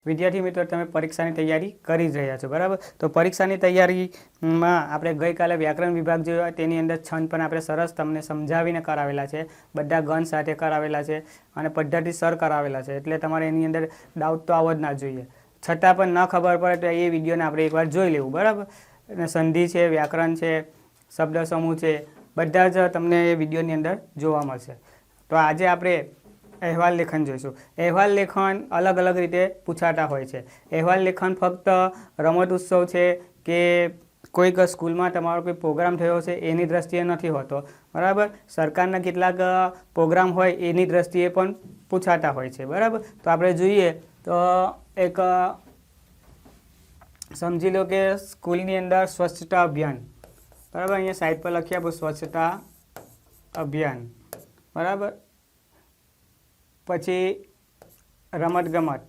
વિદ્યાર્થી મિત્રો તમે પરીક્ષાની તૈયારી કરી જ રહ્યા છો બરાબર। તો પરીક્ષાની તૈયારીમાં આપણે ગઈકાલે વ્યાકરણ વિભાગ જોયો, તેની અંદર છંદ પણ આપણે સરસ તમને સમજાવીને કરાવેલા છે, બધા ગણ સાથે કરાવેલા છે અને પદ્ધતિસર કરાવેલા છે, એટલે તમારે એની અંદર ડાઉટ તો આવો જ ના જોઈએ। છતાં પણ ન ખબર પડે તો એ વિડીયોને આપણે એકવાર જોઈ લેવું બરાબર। અને સંધિ છે, વ્યાકરણ છે, શબ્દ સમૂહ છે, બધા જ તમને એ વિડીયોની અંદર જોવા મળશે। તો આજે આપણે અહેવાલ લેખન જોઈશું। અહેવાલ લેખન અલગ અલગ રીતે પૂછાતા હોય છે। અહેવાલ લેખન ફક્ત રમત ઉત્સવ છે કે કોઈક સ્કૂલમાં તમારો કોઈ પ્રોગ્રામ થયો છે એની દ્રષ્ટિએ નથી હોતો બરાબર। સરકારના કેટલાક પ્રોગ્રામ હોય એની દ્રષ્ટિએ પણ પૂછાતા હોય છે બરાબર। તો આપણે જોઈએ તો એક સમજી લો કે સ્કૂલની અંદર સ્વચ્છતા અભિયાન બરાબર, અહીંયા સાઈડ પર લખી આપો સ્વચ્છતા અભિયાન બરાબર। પછી રમતગમત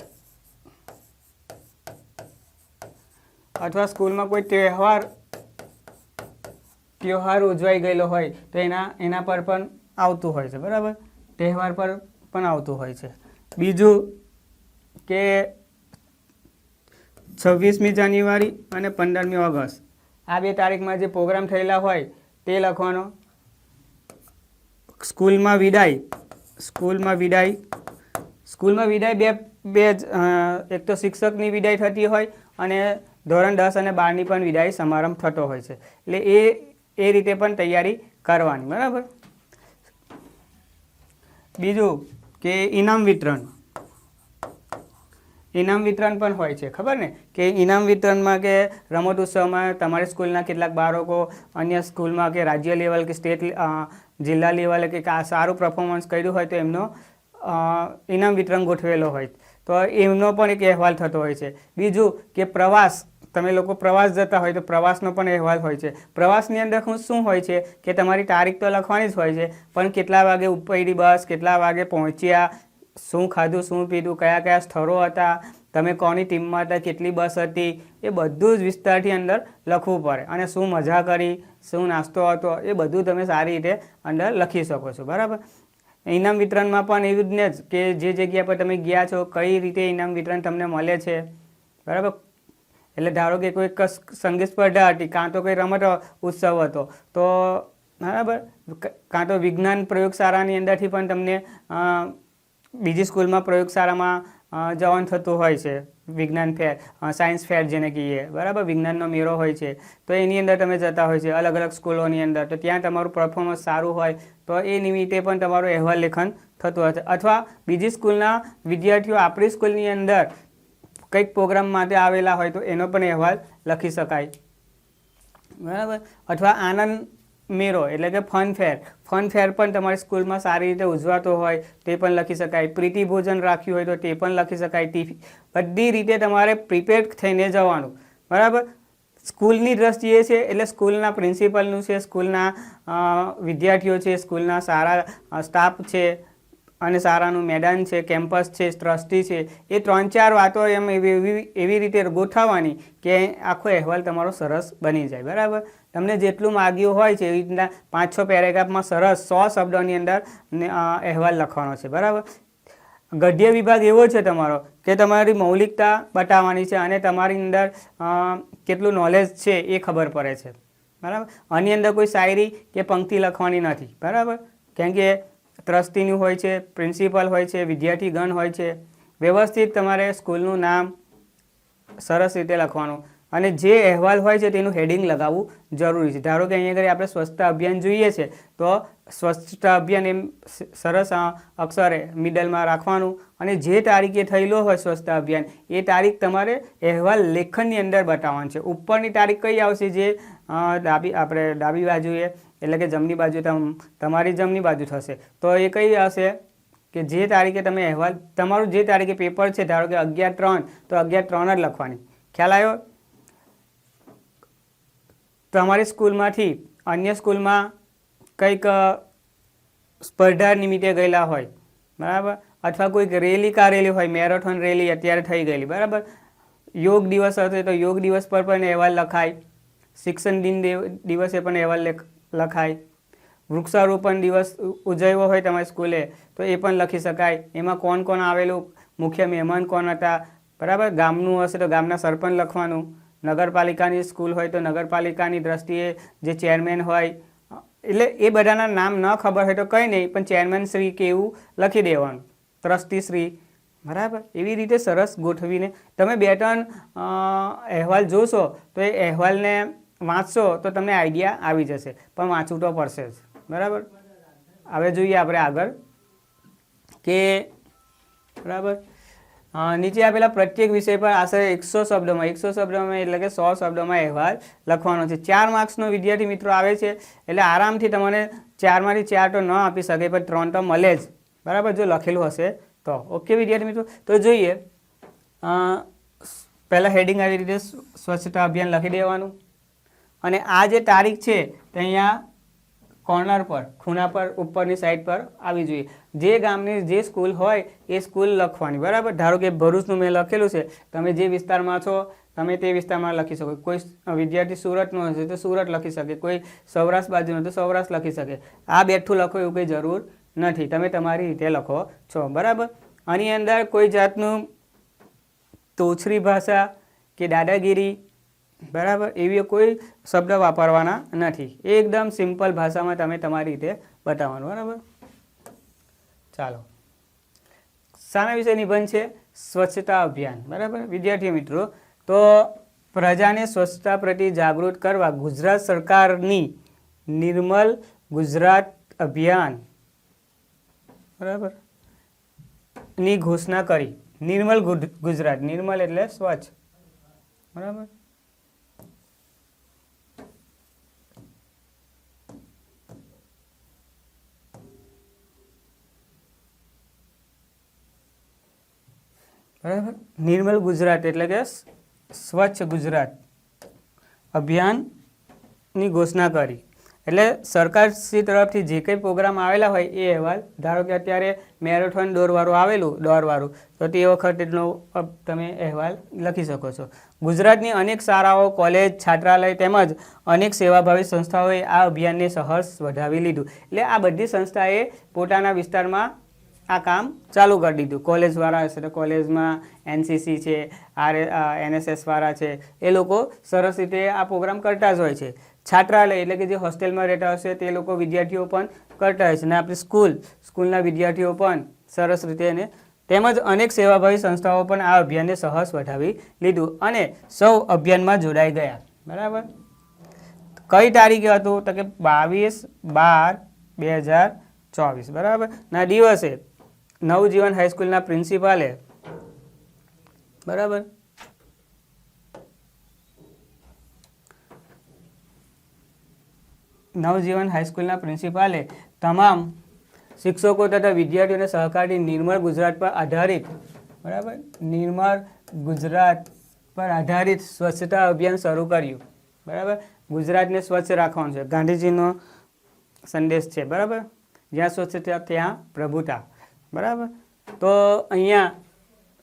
અથવા સ્કૂલમાં કોઈ તહેવાર ઉજવાઈ ગયેલો હોય તો એના પર પણ આવતું હોય છે બરાબર, તહેવાર પર પણ આવતું હોય છે। બીજું કે 26મી જાન્યુઆરી અને 15મી ઓગસ્ટ આ બે તારીખમાં જે પ્રોગ્રામ થયેલા હોય તે લખવાનો। સ્કૂલમાં વિદાય બે એક તો શિક્ષકની વિદાય થતી હોય અને ધોરણ 10 અને 12ની પણ વિદાય સમારંભ થતો હોય છે, એટલે એ રીતે પણ તૈયારી કરવાની બરાબર। બીજું કે ઇનામ વિતરણ પણ હોય છે, ખબર ને કે ઇનામ વિતરણમાં કે રમત ઉત્સવમાં તમારી સ્કૂલના કેટલાક બાળકો અન્ય સ્કૂલમાં કે રાજ્ય લેવલ કે સ્ટેટ જિલ્લા લેવલે કે સારું પરફોર્મન્સ કર્યું હોય તો એમનો ઇનામ વિતરણ ગોઠવેલો હોય તો એમનો પણ એક અહેવાલ થતો હોય છે। બીજું કે પ્રવાસ, તમે લોકો પ્રવાસ જતા હોય તો પ્રવાસનો પણ અહેવાલ હોય છે। પ્રવાસની અંદર શું હોય છે કે તમારી તારીખ તો લખવાની જ હોય છે, પણ કેટલા વાગે ઉપડી બસ, કેટલા વાગે પહોંચ્યા, શું ખાધું, શું પીધું, કયા કયા સ્થળો હતા, તમે કોની ટીમમાં હતા, કેટલી બસ હતી, એ બધું જ વિસ્તારથી અંદર લખવું પડે। અને શું મજા કરી, શું નાસ્તો હતો, એ બધું તમે સારી રીતે અંદર લખી શકો છો બરાબર। ઇનામ વિતરણમાં પણ એવું જ ને જ કે જે જગ્યા પર તમે ગયા છો કઈ રીતે ઇનામ વિતરણ તમને મળે છે બરાબર। એટલે ધારો કે કોઈ સંગીત સ્પર્ધા હતી, કાં તો કોઈ રમત ઉત્સવ હતો તો બરાબર, કાં તો વિજ્ઞાન પ્રયોગશાળાની અંદરથી પણ તમને બીજી સ્કૂલમાં પ્રયોગશાળામાં જવાનું થતું હોય છે, વિજ્ઞાન ફેર, સાયન્સ ફેર જેને કહીએ બરાબર, વિજ્ઞાનનો મેળો હોય છે તો એની અંદર તમે જતા હોય છે અલગ અલગ સ્કૂલોની અંદર, તો ત્યાં તમારું પરફોર્મન્સ સારું હોય તો એ નિમિત્તે પણ તમારું અહેવાલ લેખન થતું હોય છે। અથવા બીજી સ્કૂલના વિદ્યાર્થીઓ આપણી સ્કૂલની અંદર કંઈક પ્રોગ્રામ માટે આવેલા હોય તો એનો પણ અહેવાલ લખી શકાય બરાબર। અથવા આનંદ મેળો એટલે કે ફન ફેર પણ તમારી સ્કૂલમાં સારી રીતે ઉજવાતો હોય તે પણ લખી શકાય। પ્રીતિ ભોજન રાખ્યું હોય તો તે પણ લખી શકાય। બધી રીતે તમારે પ્રિપેર થઈને જવાનું બરાબર। સ્કૂલની દ્રષ્ટિએ છે એટલે સ્કૂલના પ્રિન્સિપલનું છે, સ્કૂલના વિદ્યાર્થીઓ છે, સ્કૂલના સારા સ્ટાફ છે અને શાળાનું મેદાન છે, કેમ્પસ છે, ટ્રસ્ટી છે, એ 3-4 વાતો એમ એવી રીતે ગોઠવવાની કે આખો અહેવાલ તમારો સરસ બની જાય બરાબર। તમને જેટલું માગ્યું હોય છે એવી રીતના 5-6 પેરેગ્રાફમાં સરસ 100 શબ્દોની અંદર અહેવાલ લખવાનો છે બરાબર। ગદ્ય વિભાગ એવો છે તમારો કે તમારી મૌલિકતા બતાવવાની છે અને તમારી અંદર કેટલું નોલેજ છે એ ખબર પડે છે બરાબર। આની અંદર કોઈ શાયરી કે પંક્તિ લખવાની નથી બરાબર, કેમ કે ટ્રસ્ટીનું હોય છે, પ્રિન્સિપલ હોય છે, વિદ્યાર્થીગણ હોય છે, વ્યવસ્થિત તમારે સ્કૂલનું નામ સરસ રીતે લખવાનું અને જે અહેવાલ હોય છે તેનું હેડિંગ લગાવવું જરૂરી છે। ધારો કે અહીંયા આગળ આપણે સ્વચ્છતા અભિયાન જોઈએ છે તો સ્વચ્છતા અભિયાન એમ સરસ અક્ષરે મિડલમાં રાખવાનું અને જે તારીખે થયેલો હોય સ્વચ્છતા અભિયાન એ તારીખ તમારે અહેવાલ લેખનની અંદર બતાવવાનું છે। ઉપરની તારીખ કઈ આવશે, જે ડાબી બાજુએ એટલે કે જમણી બાજુ તમારી જમણી બાજુ થશે તો એ કઈ હશે કે જે તારીખે તમે અહેવાલ, તમારું જે તારીખે પેપર છે, ધારો કે 11/3 તો 11/3 જ લખવાની, ખ્યાલ આવ્યો। તમારી સ્કૂલમાંથી અન્ય સ્કૂલમાં કંઈક સ્પર્ધા નિમિત્તે ગયેલા હોય બરાબર, અથવા કોઈક રેલી કાઢેલી હોય, મેરેથોન રેલી અત્યારે થઈ ગયેલી બરાબર, યોગ દિવસ હશે તો યોગ દિવસ પર પણ અહેવાલ લખાય, શિક્ષણ દિન દિવસે પણ અહેવાલ લખાય, વૃક્ષારોપણ દિવસ ઉજવ્યો હોય તમારી સ્કૂલે તો એ પણ લખી શકાય। એમાં કોણ કોણ આવેલું, મુખ્ય મહેમાન કોણ હતા, બરાબર. ગામનું હશે તો ગામના સરપંચ લખવાનું. નગરપાલિકાની સ્કૂલ હોય તો નગરપાલિકાની દ્રષ્ટિએ જે ચેરમેન હોય, એટલે એ બધાના નામ ન ખબર હોય તો કંઈ નહીં, પણ ચેરમેન શ્રી કે એવું લખી દેવાનું, ટ્રસ્ટી શ્રી. બરાબર. એવી રીતે સરસ ગોઠવીને તમે 2-3 અહેવાલ જોશો તો એ અહેવાલને વાંચશો તો તમને આઈડિયા આવી જશે, પણ વાંચવું તો પડશે જ. બરાબર. હવે જોઈએ આપણે આગળ કે બરાબર નીચે આપેલા પ્રત્યેક વિષય પર આશરે 100 શબ્દોમાં એટલે કે 100 શબ્દોમાં અહેવાલ લખવાનો છે. 4 માર્ક્સનો વિદ્યાર્થી મિત્રો આવે છે, એટલે આરામથી તમારે 4માંથી 4 તો ન આપી શકે, પણ 3 તો મળે જ. બરાબર, જો લખેલું હશે તો. ઓકે વિદ્યાર્થી મિત્રો, તો જોઈએ પહેલાં હેડિંગ આવી રીતે સ્વચ્છતા અભિયાન લખી દેવાનું, અને આ જે તારીખ છે તે અહીંયા કોર્નર પર, ખૂણા પર, ઉપરની સાઈડ પર આવી જોઈએ. જે ગામની જે સ્કૂલ હોય એ સ્કૂલ લખવાની. બરાબર. ધારો કે ભરૂચનું મેં લખેલું છે, તમે જે વિસ્તારમાં છો તમે તે વિસ્તારમાં લખી શકો. કોઈ વિદ્યાર્થી સુરતનો હશે તો સુરત લખી શકે, કોઈ સૌરાષ્ટ્ર બાજુનો તો સૌરાષ્ટ્ર લખી શકે. આ બેઠું લખો એવું કંઈ જરૂર નથી, તમે તમારી રીતે લખો છો. બરાબર. આની અંદર કોઈ જાતનું તોછરી ભાષા કે દાદાગીરી, બરાબર, એવી કોઈ શબ્દ વાપરવાના નથી. એકદમ સિમ્પલ ભાષામાં તમે તમારી રીતે બતાવવાનું. બરાબર. ચાલો, શાના વિશે નિબંધ છે? સ્વચ્છતા અભિયાન. બરાબર વિદ્યાર્થી મિત્રો, તો પ્રજાને સ્વચ્છતા પ્રત્યે જાગૃત કરવા ગુજરાત સરકારની નિર્મલ ગુજરાત અભિયાન, બરાબર, ની ઘોષણા કરી. નિર્મલ ગુજરાત, નિર્મલ એટલે સ્વચ્છ. બરાબર. બરાબર. નિર્મલ ગુજરાત એટલે કે સ્વચ્છ ગુજરાત અભિયાનની ઘોષણા કરી. એટલે સરકારશ્રી તરફથી જે કંઈ પ્રોગ્રામ આવેલા હોય એ અહેવાલ, ધારો કે અત્યારે મેરેથોન દોડવાળું તો તે વખતેનો તમે અહેવાલ લખી શકો છો. ગુજરાતની અનેક શાળાઓ, કોલેજ, છાત્રાલય તેમજ અનેક સેવાભાવી સંસ્થાઓએ આ અભિયાનને સહર્ષ વધાવી લીધું. એટલે આ બધી સંસ્થાએ પોતાના વિસ્તારમાં આ કામ ચાલુ કરી દીધું. કોલેજવાળા હશે તો કોલેજમાં NCC છે, NSS વાળા છે, એ લોકો સરસ રીતે આ પ્રોગ્રામ કરતા જ હોય છે. છાત્રાલય એટલે કે જે હોસ્ટેલમાં રહેતા હશે તે લોકો, વિદ્યાર્થીઓ પણ કરતા હોય છે, અને આપણી સ્કૂલના વિદ્યાર્થીઓ પણ સરસ રીતે, એને તેમજ અનેક સેવાભાવી સંસ્થાઓ પણ આ અભિયાનને સહર્ષ વધાવી લીધું અને સૌ અભિયાનમાં જોડાઈ ગયા. બરાબર. કઈ તારીખે હતું તો કે 22/12/2024. બરાબર. ના દિવસે નવજીવન હાઈસ્કૂલના પ્રિન્સિપાલે, બરાબર, નવજીવન હાઈસ્કૂલના પ્રિન્સિપાલે તમામ શિક્ષકો તથા વિદ્યાર્થીઓને સહકારથી નિર્મળ ગુજરાત પર આધારિત, બરાબર, નિર્મળ ગુજરાત પર આધારિત સ્વચ્છતા અભિયાન શરૂ કર્યું. બરાબર. ગુજરાતને સ્વચ્છ રાખવાનું છે, ગાંધીજીનો સંદેશ છે. બરાબર. જ્યાં સ્વચ્છતા ત્યાં પ્રભુતા. બરાબર. તો અહીંયા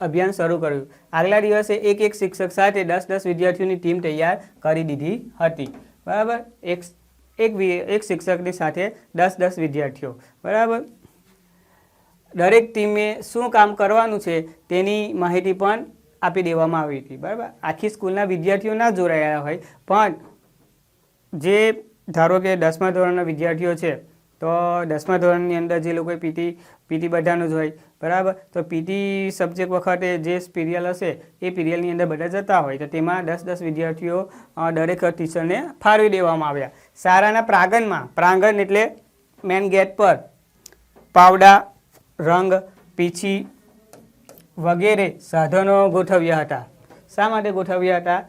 અભિયાન શરૂ કર્યું. આગલા દિવસે એક શિક્ષક સાથે 10 વિદ્યાર્થીઓની ટીમ તૈયાર કરી દીધી હતી. બરાબર. એક શિક્ષકની સાથે 10 વિદ્યાર્થીઓ. બરાબર. દરેક ટીમે શું કામ કરવાનું છે તેની માહિતી પણ આપી દેવામાં આવી હતી. બરાબર. આખી સ્કૂલના વિદ્યાર્થીઓ ના જોડાયા હોય, પણ જે ધારો કે 10મા ધોરણના વિદ્યાર્થીઓ છે તો 10મા ધોરણની અંદર જે લોકોએ પીટી બધાનું જ હોય. બરાબર. તો પીટી સબ્જેક્ટ વખતે જે પિરિયલ હશે એ પિરિયલની અંદર બધા જતા હોય, તો તેમાં 10 વિદ્યાર્થીઓ દરેક ટીચરને ફાળવી દેવામાં આવ્યા. શાળાના પ્રાંગણ એટલે મેન ગેટ પર પાવડા, રંગ, પીછી વગેરે સાધનો ગોઠવ્યા હતા. શા માટે ગોઠવ્યા હતા?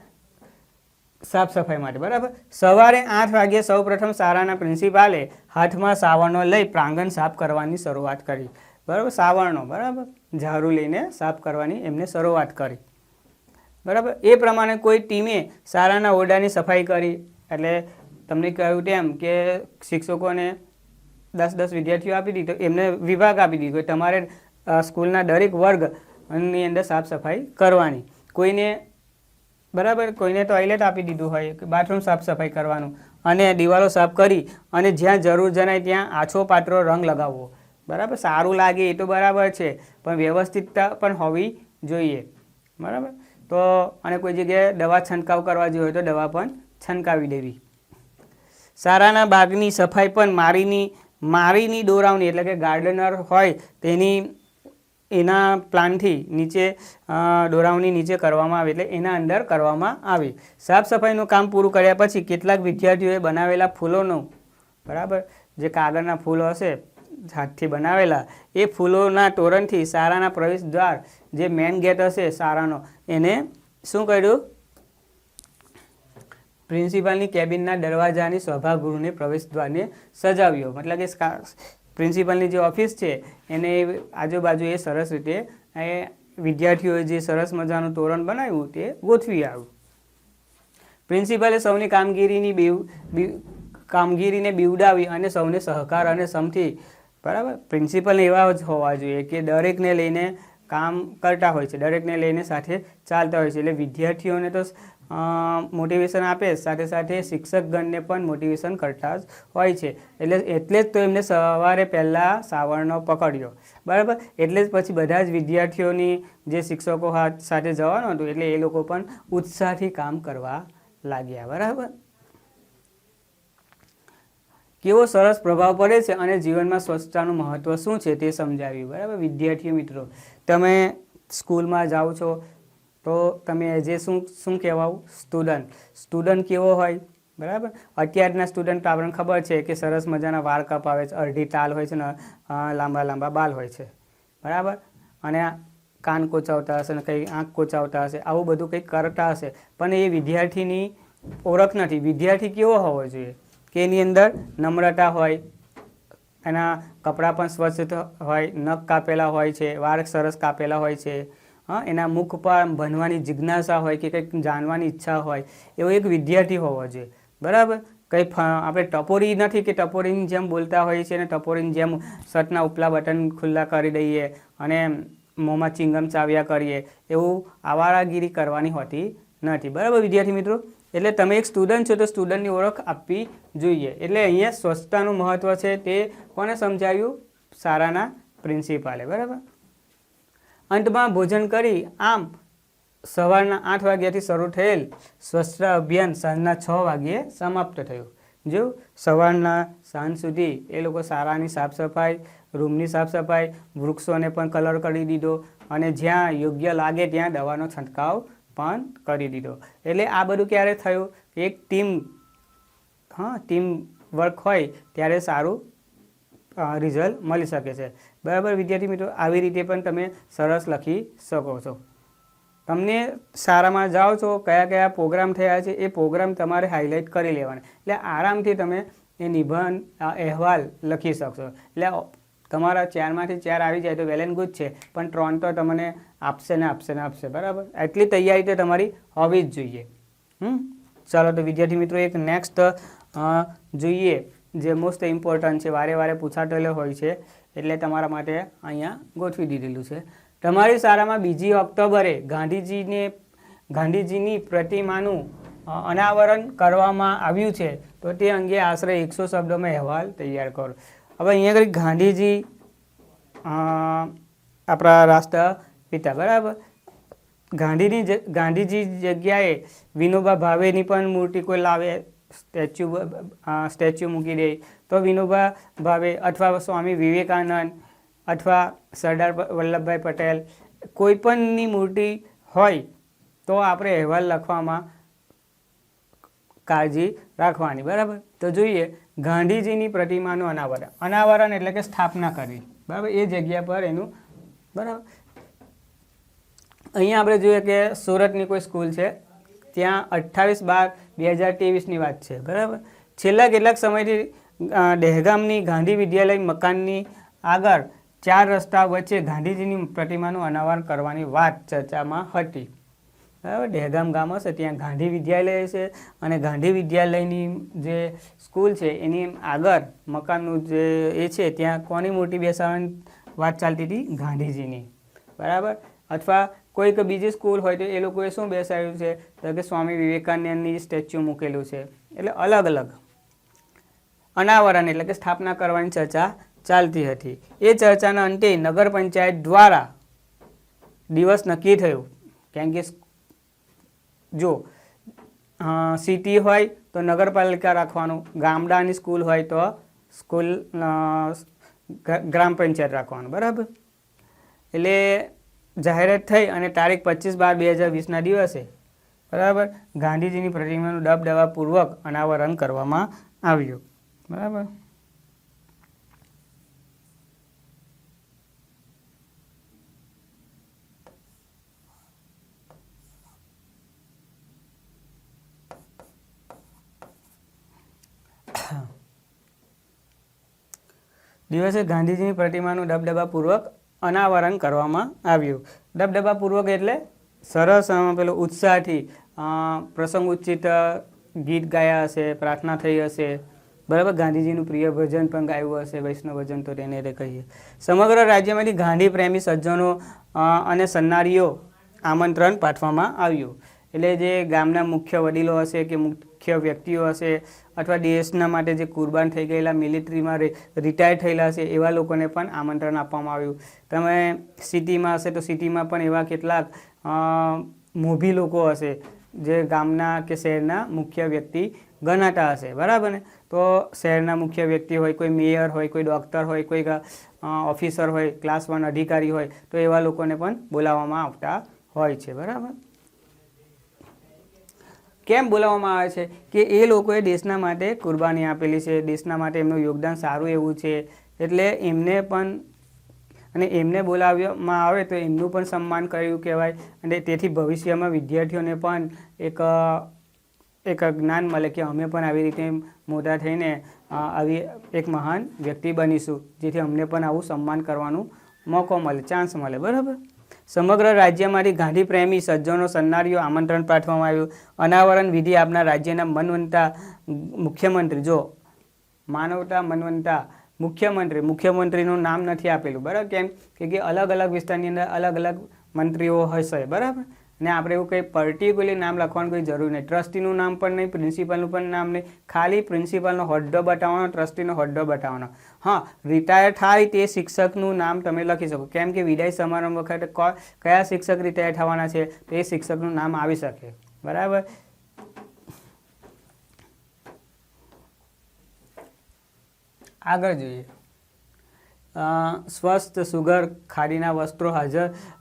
સાફ સફાઈ માટે. બરાબર. સવારે 8 વાગ્યે સૌ પ્રથમ શાળાના પ્રિન્સિપાલે હાથમાં સાવરણો લઈ પ્રાંગણ સાફ કરવાની શરૂઆત કરી. બરાબર. સાવરણો, બરાબર, ઝાડુ લઈને સાફ કરવાની એમને શરૂઆત કરી. બરાબર. એ પ્રમાણે કોઈ ટીમે શાળાના ઓરડાની સફાઈ કરી. એટલે તમને કહ્યું તેમ કે શિક્ષકોને 10 વિદ્યાર્થીઓ આપી દીધો, એમને વિભાગ આપી દીધો, તમારે સ્કૂલના દરેક વર્ગની અંદર સાફ સફાઈ કરવાની. કોઈને ટોયલેટ આપી દીધું હોય, બાથરૂમ સાફ સફાઈ કરવાનું, અને દિવાલો સાફ કરી અને જ્યાં જરૂર જણાય ત્યાં આછો પાતળો રંગ લગાવવો. બરાબર. સારું લાગે એ તો બરાબર છે, પણ વ્યવસ્થિતતા પણ હોવી જોઈએ. બરાબર. તો અને કોઈ જગ્યાએ દવા છંટકાવ કરવા જેવી હોય તો દવા પણ છંટકાવી દેવી. સારાના બાગની સફાઈ પણ મારીની દોરાવની એટલે કે ગાર્ડનર હોય તેની એના પ્લાનથી નીચે દોરાવની નીચે કરવામાં આવે એટલે એના અંદર કરવામાં આવે. સાફ સફાઈનું કામ પૂરું કર્યા પછી કેટલાક વિદ્યાર્થીઓએ બનાવેલા ફૂલોનું બરાબર જે કાગળના ફૂલો હશે હાથથી બનાવેલા એ ફૂલોના તોરણથી શાળાના પ્રવેશ દ્વાર જે મેઇન ગેટ હશે શાળાનો એને શું કર્યું? પ્રિન્સિપાલની કેબિનના દરવાજાની સભાગૃહને પ્રવેશ દ્વારને સજાવ્યો. મતલબ કે પ્રિન્સિપાલની જે ઓફિસ છે એને આજુબાજુ એ સરસ રીતે એ વિદ્યાર્થીઓએ જે સરસ મજાનું તોરણ બનાવ્યું તે ગોઠવી આવ્યું. પ્રિન્સિપાલે સૌની કામગીરીને બીવડાવી અને સૌને સહકાર અને સમથી બરાબર. પ્રિન્સિપલ એવા જ હોવા જોઈએ કે દરેકને લઈને કામ કરતા હોય છે, દરેકને લઈને સાથે ચાલતા હોય છે. એટલે વિદ્યાર્થીઓને તો મોટિવેશન આપે સાથે સાથે શિક્ષકગણને પણ મોટિવેશન કરતા જ હોય છે. એટલે જ તો એમને સવારે પહેલાં સાવરણો પકડ્યો બરાબર. એટલે જ પછી બધા જ વિદ્યાર્થીઓની જે શિક્ષકો સાથે જવાનું હતું એટલે એ લોકો પણ ઉત્સાહથી કામ કરવા લાગ્યા બરાબર. કેવો સરસ પ્રભાવ પડે છે અને જીવનમાં સ્વચ્છતાનું મહત્ત્વ શું છે તે સમજાવ્યું બરાબર. વિદ્યાર્થી મિત્રો તમે સ્કૂલમાં જાઓ છો તો તમે જે શું કહેવાવું? સ્ટુડન્ટ કેવો હોય બરાબર. અત્યારના સ્ટુડન્ટ આપણને ખબર છે કે સરસ મજાના વાળ કપાવે છે, અડધી ટાલ હોય છે ને લાંબા લાંબા બાલ હોય છે બરાબર. અને કાન કોચાવતા હશે ને કંઈ આંખ કોચાવતા હશે, આવું બધું કંઈક કરતા હશે. પણ એ વિદ્યાર્થીની ઓળખ નથી. વિદ્યાર્થી કેવો હોવો જોઈએ કે એની અંદર નમ્રતા હોય, એના કપડાં પણ સ્વચ્છ હોય, નખ કાપેલા હોય છે, વાળ સરસ કાપેલા હોય છે, એના મુખ પર ભણવાની જિજ્ઞાસા હોય કે કંઈક જાણવાની ઈચ્છા હોય એવો એક વિદ્યાર્થી હોવો જોઈએ બરાબર. કંઈ આપણે ટપોરી નથી કે ટપોરીની જેમ બોલતા હોઈએ છીએ અને ટપોરીની જેમ શર્ટના ઉપલા બટન ખુલ્લા કરી દઈએ અને મોંમાં ચિંગમ ચાવ્યા કરીએ એવું આવારાગીરી કરવાની હોતી નથી બરાબર વિદ્યાર્થી મિત્રો. એટલે તમે એક સ્ટુડન્ટ છો તો સ્ટુડન્ટની ઓળખ આપવી જોઈએ. એટલે અહીંયા સ્વચ્છતાનું મહત્ત્વ છે તે કોને સમજાવ્યું? શાળાના પ્રિન્સિપાલે બરાબર. અંતમાં ભોજન કરી આમ સવારના 8 વાગ્યાથી શરૂ થયેલ સ્વચ્છતા અભિયાન સાંજના 6 વાગ્યે સમાપ્ત થયું. જો સવારના સાંજ સુધી એ લોકો શાળાની સાફ સફાઈ, રૂમની સાફ સફાઈ, વૃક્ષોને પણ કલર કરી દીધો અને જ્યાં યોગ્ય લાગે ત્યાં દવાનો છંટકાવ પણ કરી દીધો. એટલે આ બધું ક્યારે થયું? એક ટીમ વર્ક હોય ત્યારે સારું રિઝલ્ટ મળી શકે છે બરાબર વિદ્યાર્થી મિત્રો. આવી રીતે પણ તમે સરસ લખી શકો છો. તમને શાળામાં જાઓ છો કયા કયા પ્રોગ્રામ થયા છે એ પ્રોગ્રામ તમારે હાઇલાઇટ કરી લેવાના. એટલે આરામથી તમે એ નિબંધ અહેવાલ લખી શકશો. એટલે તમારા 4માંથી 4 આવી જાય તો વેલ એન્ડ ગુડ છે, પણ 3 તો તમને આપશે બરાબર. એટલી તૈયારી તો તમારી હોવી જ જોઈએ. ચાલો તો વિદ્યાર્થી મિત્રો એક નેક્સ્ટ જોઈએ જે મોસ્ટ ઇમ્પોર્ટન્ટ છે, વારે વારે પૂછાતેલો હોય છે એટલે તમારા માટે અહીંયા ગોઠવી દીધેલું છે. તમારી શાળામાં 2 ઓક્ટોબરે ગાંધીજીની પ્રતિમાનું અનાવરણ કરવામાં આવ્યું છે તો તે અંગે આશરે 100 શબ્દોમાં અહેવાલ તૈયાર કરો. હવે અહીંયા આગળ ગાંધીજી આપણા રાષ્ટ્રપિતા બરાબર. ગાંધીજી જગ્યાએ વિનોબા ભાવેની પણ મૂર્તિ કોઈ લાવે, સ્ટેચ્યુ મૂકી દે તો વિનોબા ભાવે અથવા સ્વામી વિવેકાનંદ અથવા સરદાર વલ્લભભાઈ પટેલ કોઈ પણની મૂર્તિ હોય તો આપણે અહેવાલ લખવામાં કાળજી રાખવાની બરાબર. તો જોઈએ ગાંધીજીની પ્રતિમાનું અનાવરણ એટલે કે સ્થાપના કરવી બરાબર એ જગ્યા પર એનું બરાબર. અહીંયા આપણે જોઈએ કે સુરતની કોઈ સ્કૂલ છે ત્યાં 28/12/2023ની વાત છે બરાબર. છેલ્લા કેટલાક સમયથી દહેગામની ગાંધી વિદ્યાલય મકાનની આગળ 4 રસ્તા વચ્ચે ગાંધીજીની પ્રતિમાનું અનાવરણ કરવાની વાત ચર્ચામાં હતી બરાબર. દહેગામ ગામ હશે ત્યાં ગાંધી વિદ્યાલય છે અને ગાંધી વિદ્યાલયની જે સ્કૂલ છે એની આગળ મકાનનું જે એ છે ત્યાં કોની મૂર્તિ બેસાડવાની વાત ચાલતી હતી? ગાંધીજીની બરાબર. અથવા કોઈક બીજી સ્કૂલ હોય તો એ લોકોએ શું બેસાડ્યું છે તો કે સ્વામી વિવેકાનંદની સ્ટેચ્યુ મૂકેલું છે. એટલે અલગ અલગ અનાવરણ એટલે કે સ્થાપના કરવાની ચર્ચા ચાલતી હતી. એ ચર્ચાના અંતે નગર પંચાયત દ્વારા દિવસ નક્કી થયું કેમ કે જો સિટી હોય તો નગરપાલિકા રાખવાનું, ગામડાની સ્કૂલ હોય તો સ્કૂલ ગ્રામ પંચાયત રાખવાનું, બરાબર. એટલે જાહેરાત થઈ અને તારીખ 25/12/2020ના દિવસે, બરાબર, ગાંધીજીની પ્રતિમાનું દબદબાપૂર્વક અનાવરણ કરવામાં આવ્યું, બરાબર. દિવસે ગાંધીજીની પ્રતિમાનું દબદબાપૂર્વક અનાવરણ કરવામાં આવ્યું. દબદબાપૂર્વક એટલે સરસ પેલો ઉત્સાહથી પ્રસંગોચિત ગીત ગાયા હશે, પ્રાર્થના થઈ હશે, બરાબર. ગાંધીજીનું પ્રિય ભજન પણ ગાયું હશે, વૈષ્ણવ ભજન તો તેને કહીએ. સમગ્ર રાજ્યમાંથી ગાંધી પ્રેમી સજ્જનો અને સન્નારીઓ આમંત્રણ પાઠવવામાં આવ્યું. એટલે જે ગામના મુખ્ય વડીલો હશે કે મુખ્ય વ્યક્તિઓ હશે અથવા દેશના માટે જે કુરબાન થઈ ગયેલા, મિલિટરીમાં રિટાયર થયેલા હશે એવા લોકોને પણ આમંત્રણ આપવામાં આવ્યું. તમે સિટીમાં હશે તો સિટીમાં પણ એવા કેટલાક મોભી લોકો હશે જે ગામના કે શહેરના મુખ્ય વ્યક્તિ ગણાતા હશે, બરાબર ને. તો શહેરના મુખ્ય વ્યક્તિ હોય, કોઈ મેયર હોય, કોઈ ડૉક્ટર હોય, કોઈ ઓફિસર હોય, ક્લાસ 1 અધિકારી હોય, તો એવા લોકોને પણ બોલાવવામાં આવતા હોય છે, બરાબર. કેમ બોલાવવામાં આવે છે કે એ લોકોએ દેશના માટે કુરબાની આપેલી છે, દેશના માટે એમનું યોગદાન સારું એવું છે, એટલે એમને પણ, અને એમને બોલાવવામાં આવે તો એમનું પણ સન્માન કર્યું કહેવાય. અને તેથી ભવિષ્યમાં વિદ્યાર્થીઓને પણ એક જ્ઞાન મળે કે અમે પણ આવી રીતે મોટા થઈને આવી એક મહાન વ્યક્તિ બનીશું, જેથી અમને પણ આવું સન્માન કરવાનું મોકો મળે, ચાન્સ મળે, બરાબર. સમગ્ર રાજ્યમાંથી ગાંધી પ્રેમી સજ્જનો સન્નારીઓ આમંત્રણ પાઠવવામાં આવ્યું. અનાવરણ વિધિ આપનાર રાજ્યના મનવંતા મુખ્યમંત્રી, જો માનવતા મનવંતા મુખ્યમંત્રીનું નામ નથી આપેલું, બરાબર. કેમ કે અલગ અલગ વિસ્તારની અંદર અલગ અલગ મંત્રીઓ હશે, બરાબર. ને આપણે એવું કંઈ પર્ટિક્યુલર નામ લખવાનું કોઈ જરૂર નહીં. ટ્રસ્ટીનું નામ પણ નહીં, પ્રિન્સિપાલનું પણ નામ નહીં, ખાલી પ્રિન્સિપાલનો હોદ્દો બતાવવાનો, ટ્રસ્ટીનો હોદ્દો બતાવવાનો. હા, રિટાયર થાય તે શિક્ષકનું નામ તમે લખી શકો, કેમ કે વિદાય સમારંભ વખતે કયા શિક્ષક રિટાયર થવાના છે તો એ શિક્ષકનું નામ આવી શકે, બરાબર. આગળ જોઈએ. સ્વસ્થ સુઘડ ખાદીના વસ્ત્રો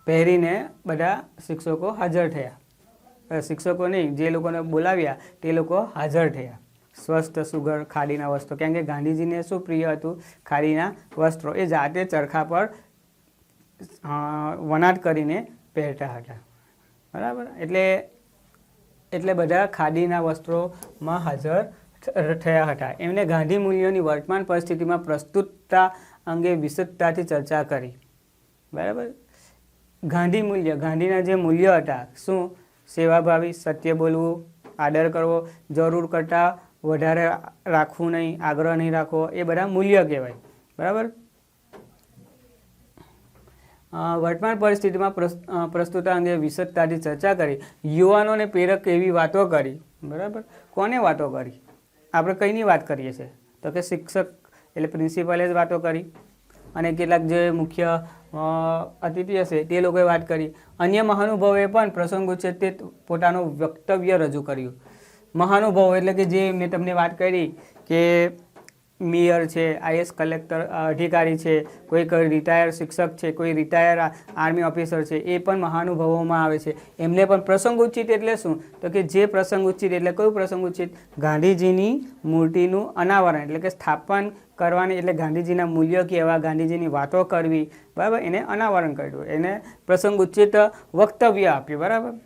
પહેરીને બધા શિક્ષકો હાજર થયા. શિક્ષકો નહીં, જે લોકોને બોલાવ્યા તે લોકો હાજર થયા. સ્વસ્થ સુઘડ ખાદીના વસ્ત્રો, કેમ કે ગાંધીજીને શું પ્રિય હતું? ખાદીના વસ્ત્રો. એ જાતે ચરખા પર વણાટ કરીને પહેરતા હતા, બરાબર. એટલે બધા ખાદીના વસ્ત્રોમાં હાજર થયા હતા. એમને ગાંધી મૂલ્યોની વર્તમાન પરિસ્થિતિમાં પ્રસ્તુતતા અંગે વિશદતાથી ચર્ચા કરી, બરાબર. ગાંધીના જે મૂલ્યો હતા, શું? સેવાભાવી, સત્ય બોલવું, આદર કરવો, જરૂર કરતાં વધારે રાખવું નહીં, આગ્રહ નહીં રાખવો, એ બધા મૂલ્ય કહેવાય, બરાબર. વર્તમાન પરિસ્થિતિમાં પ્રસ્તુતતા અંગે વિશદતાથી ચર્ચા કરી. યુવાનોને પ્રેરક એવી વાતો કરી, બરાબર. કોને વાતો કરી? આપણે કઈની વાત કરીએ છીએ તો કે શિક્ષક એટલે પ્રિન્સિપાલે જ વાતો કરી, અને કેટલાક જે મુખ્ય અતિથિ હશે તે લોકોએ વાત કરી. અન્ય મહાનુભાવોએ પણ પ્રસંગોચિત તે પોતાનું વક્તવ્ય રજૂ કર્યું. મહાનુભાવો એટલે કે જે મેં તમને વાત કરી કે મેયર છે, IAS કલેક્ટર અધિકારી છે, કોઈક રિટાયર શિક્ષક છે, કોઈ રિટાયર આર્મી ઓફિસર છે, એ પણ મહાનુભાવોમાં આવે છે. એમને પણ પ્રસંગોચિત એટલે શું? તો કે જે પ્રસંગોચિત એટલે કયું પ્રસંગોચિત? ગાંધીજીની મૂર્તિનું અનાવરણ એટલે કે સ્થાપન કરવાની, એટલે ગાંધીજીના મૂલ્યો કહેવા, ગાંધીજીની વાતો કરવી, બરાબર. એને અનાવરણ કર્યું, એને પ્રસંગોચિત વક્તવ્ય આપ્યું, બરાબર.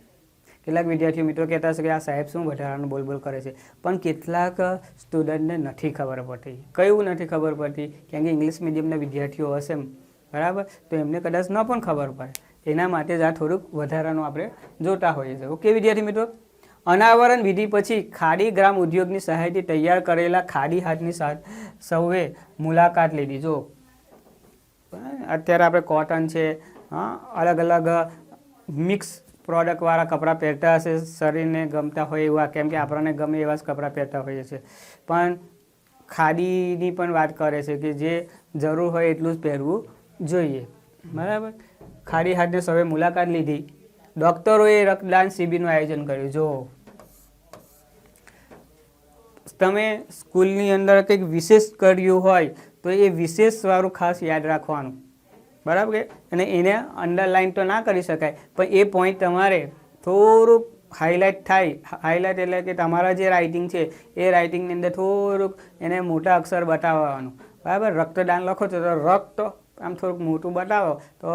કેટલાક વિદ્યાર્થીઓ મિત્રો કહેતા હશે કે આ સાહેબ શું વધારાનું બોલ કરે છે, પણ કેટલાક સ્ટુડન્ટને નથી ખબર પડતી. કયું નથી ખબર પડતી? કેમ કે ઇંગ્લિશ મીડિયમના વિદ્યાર્થીઓ હશે, બરાબર, તો એમને કદાચ ન પણ ખબર પડે. એના માટે જ આ થોડુંક વધારાનું આપણે જોતા હોઈએ છીએ. ઓકે વિદ્યાર્થી મિત્રો, અનાવરણ વિધિ પછી ખાદી ગ્રામ ઉદ્યોગની સહાયથી તૈયાર કરેલા ખાદી હાથની સૌએ મુલાકાત લીધી. જો અત્યારે આપણે કોટન છે, અલગ અલગ મિક્સ પ્રોડક્ટવાળા કપડાં પહેરતા હશે, શરીરને ગમતા હોય એવા, કેમ કે આપણને ગમે એવા જ કપડાં પહેરતા હોઈએ છીએ. પણ ખાદીની પણ વાત કરે છે કે જે જરૂર હોય એટલું જ પહેરવું જોઈએ, બરાબર. ખાદી હાથને સૌએ મુલાકાત લીધી ડૉક્ટરોએ રક્તદાન શિબિરનું આયોજન કર્યું. જો તમે સ્કૂલની અંદર કંઈક વિશેષ કર્યું હોય તો એ વિશેષવાળું ખાસ યાદ રાખવાનું, બરાબર. અને એને અંડરલાઇન તો ના કરી શકાય, પણ એ પોઈન્ટ તમારે થોડુંક હાઇલાઇટ થાય. હાઇલાઇટ એટલે કે તમારા જે રાઇટિંગ છે એ રાઇટિંગની અંદર થોડુંક એને મોટા અક્ષર બતાવવાનું, બરાબર. રક્તદાન લખો છો તો રક્ત આમ થોડુંક મોટું બતાવો તો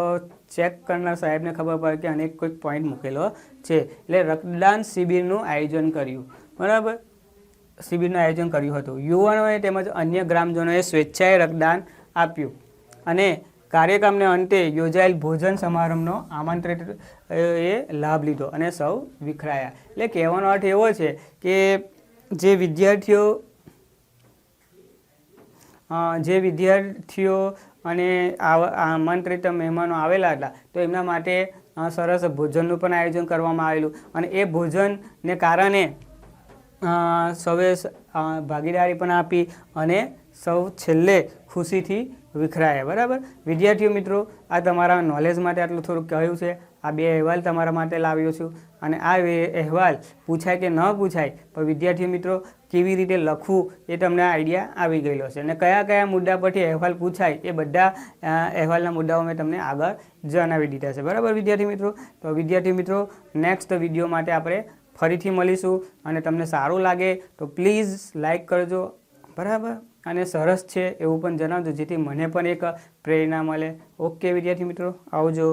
ચેક કરનાર સાહેબને ખબર પડે કે અનેક કોઈક પોઈન્ટ મૂકેલો છે. એટલે રક્તદાન શિબિરનું આયોજન કર્યું, બરાબર. શિબિરનું આયોજન કર્યું હતું. યુવાનોએ તેમજ અન્ય ગ્રામજનોએ સ્વેચ્છાએ રક્તદાન આપ્યું અને કાર્યક્રમને અંતે યોજાયેલ ભોજન સમારંભનો આમંત્રિત એ લાભ લીધો અને સૌ વિખરાયા. એટલે કહેવાનો અર્થ એવો છે કે જે વિદ્યાર્થીઓ અને આમંત્રિત મહેમાનો આવેલા હતા તો એમના માટે સરસ ભોજનનું પણ આયોજન કરવામાં આવેલું અને એ ભોજનને કારણે સૌએ ભાગીદારી પણ આપી અને સૌ છેલ્લે ખુશીથી વિખરાયા, બરાબર. વિદ્યાર્થીઓ મિત્રો, આ તમારા નોલેજ માટે આટલું થોડુંક કહ્યું છે. આ 2 અહેવાલ તમારા માટે લાવ્યો છું અને આ અહેવાલ પૂછાય કે ન પૂછાય પણ વિદ્યાર્થીઓ મિત્રો કેવી રીતે લખવું એ તમને આઈડિયા આવી ગયેલો છે અને કયા કયા મુદ્દા પરથી અહેવાલ પૂછાય એ બધા અહેવાલના મુદ્દાઓ મેં તમને આગળ જણાવી દીધા છે, બરાબર વિદ્યાર્થી મિત્રો. તો વિદ્યાર્થી મિત્રો, નેક્સ્ટ વિડીયો માટે આપણે ફરીથી મળીશું અને તમને સારું લાગે તો પ્લીઝ લાઈક કરજો, બરાબર. અને સરસ છે એવું પણ જણાવજો જેથી મને પણ એક પ્રેરણા મળે. ઓકે વિદ્યાર્થી મિત્રો, આવજો.